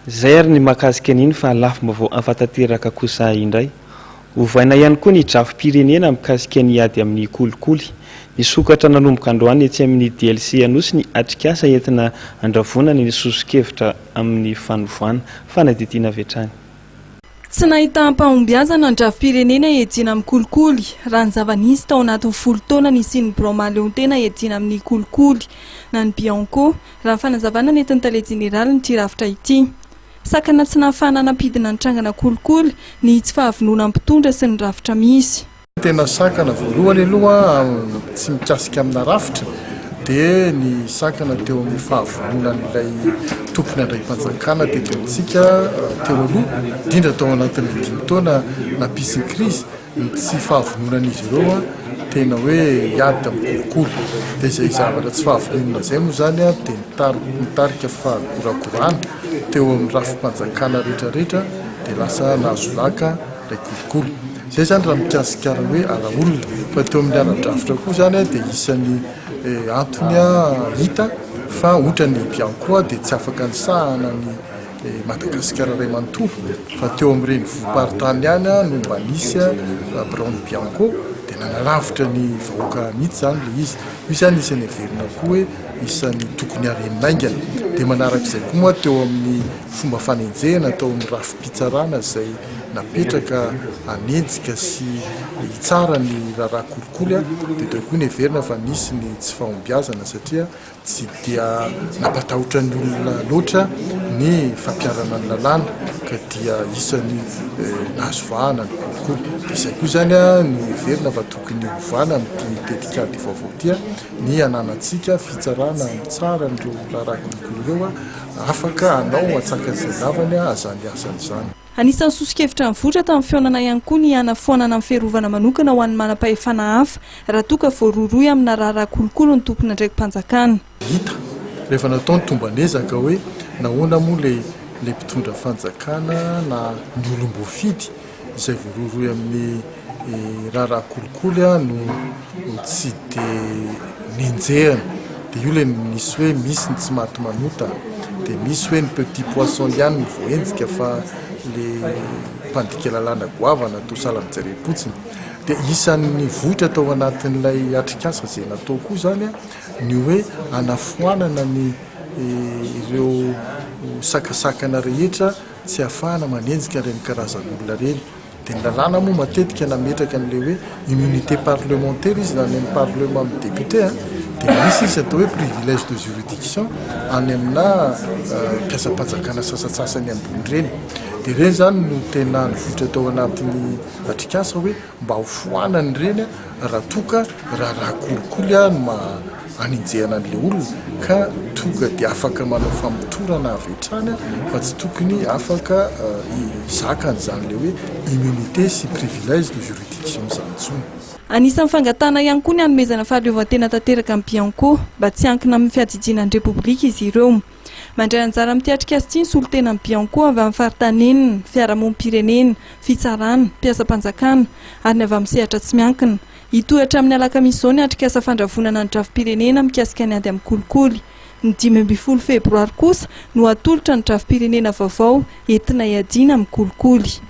Zay ary ny mahakasika an'iny fa lafim-baovao afantanteraka kosa indray. Ovaina ihany koa ny drafi-pirenena mikasika ny ady amin'ny kolikoly. Ny sokatra nanomboka androany etsy amin'ny DLC anosy ny atrikasa entina andravonana ny soso-kevitra amin'ny fanovoana fanadidina avy hatrany. Tsy nahita ampahombiazana andrafi-pirenena ejina amin'ny kolikoly. Raha ny zava-nisy tao anatin'ny 10 taona nisian'ny Leontena ejina amin'ny kolikoly. Na ny Bianco, raha ny fanazavana nentin'ny tale jeneraly ny tirafitra ity. Sakana tsy nahafahana nampidina ny trangana kolikoly ny tsy fahavonona mpitondra sy ny rafitra misy. Tena sakana voalohany aloha tsy mikasika amina rafitra dia ny sakana teo amin'ny fahavononan'ilay tompony andray-panjakana teto amintsika teo aloha, indrindra tao anatin'ny 5 taona nampisy ny krizy, tsy fahavononan'izy ireo tena hoe hiady amin'ny kolikoly. Dia izay zavatra tsy fahavonona izay moa zany dia nitarika fahagorakorana teo amin'ny rafim-panjakana rehetrarehetra dia lasa nahazo laka ilay kolikoly. Zay zany raha mikasika hoe araolona, fa teo amin'ny ara-drafitra koa zany dia isan'ny antony hita fa ohatra ny Bianco dia tsy afaka nisahana ny Madagasikara ray manontolo fa teo amin'ireny vonim-paritany ihany no mba nisy Brown Bianco dia nanalavitra ny vahoaka mihitsy zany le izy. Io zany isan'ny heverina koa hoe isan'ny tokony hareminaingana. Dia manarak'izay koa moa teo amin'ny fomba fanenjehana tao amin'ny rafi-pitsarana izay napetraka anenjika sy hitsara ny raharaha kolikoly dia teo koa ny heverina fa nisy ny tsy fahombiazana satria tsy dia nampatahotra ny olona loatra ny fampiarana ny lalàna ka dia isan'ny nahazo vahana ny kolikoly. Dia izay koa zany ny heverina fa tokony ovana amin'ny tetikady vaovao tia ny ananantsika fitsarana tsara n'ireo raharaha kolikoly ireo afaka anao atsaka-izay lavany azany asan'izany. Anisan'ny soso-kevitra mivoatra tamin'ny fionana ihany koa ny hanafoanana amin'ny fiarovana manokana ho an'ny manam-pahefana hafa raha toa ka voaroroy amina raharaha kolikoly ny tompony andraiki-panjakana. Hita rehefa nataony tombanezaka hoe nahoana moa le mpitondra fanjakana na ny olom-boafidy izay voaroroy amin'ny raharaha kolikoly no tsy dia nenjehana. Dia io le misy hoe misy ny tsy maty manota dia misy hoe ny petit poisson ihany ny voenjika fa le mpandika lalàna goavana atao sahala mijerim-potsiny. Dia isan'ny vohitra tao anatin'ilay atrikasa izay natao koa zany ny hoe anafoanana ny ireo sakasakana rehetra tsy ahafahana manenjika ireny karazan'olona reny. Dia ny lalàna moa matetika nametraka an'ilay hoe immunité parlementaire izy na any amin'ny parlement amin'ny député dia misy izy atao hoe privilège de juridiction any amina mpiasam-panjakana sasatsasany ambony ireny. Dia ireny zany no tena nivotra tao anatin'ny atrikasa hoe mba hofoanany ireny raha toka raharaha kolikoly no anenjehana an'ilay olona ka tonga dia afaka manao famotorana avy hatrany fa tsy tokony afaka zakan'izany le hoe immunité sy privilège de juridiction izany intsony. Anisan'ny fangatana ihany koa ny hanomezana fahaleovantena tanteraka amin'ny Bianco mba tsy hankina amin'ny fiadijianan'ny repoblika izy ireo. Mandray anjara amin'ny atrikasa ity ny solon-tena amin'ny Bianco avy amin'ny faritanenina, fiarahamonim-pirenena, fitsarana, mpiasam-panjakana ary ny avy amin'ny sehatra tsy miankina. Hitohatra amin'ny alakamisy izao ny atrikasa fandravonana ny drafi-pirenena mikasika ny ady amin'ny kolikoly. Ny 15 febroary kosa no atolotra ny drafi-pirenena vaovao entina hiadiana amin'ny kolikoly.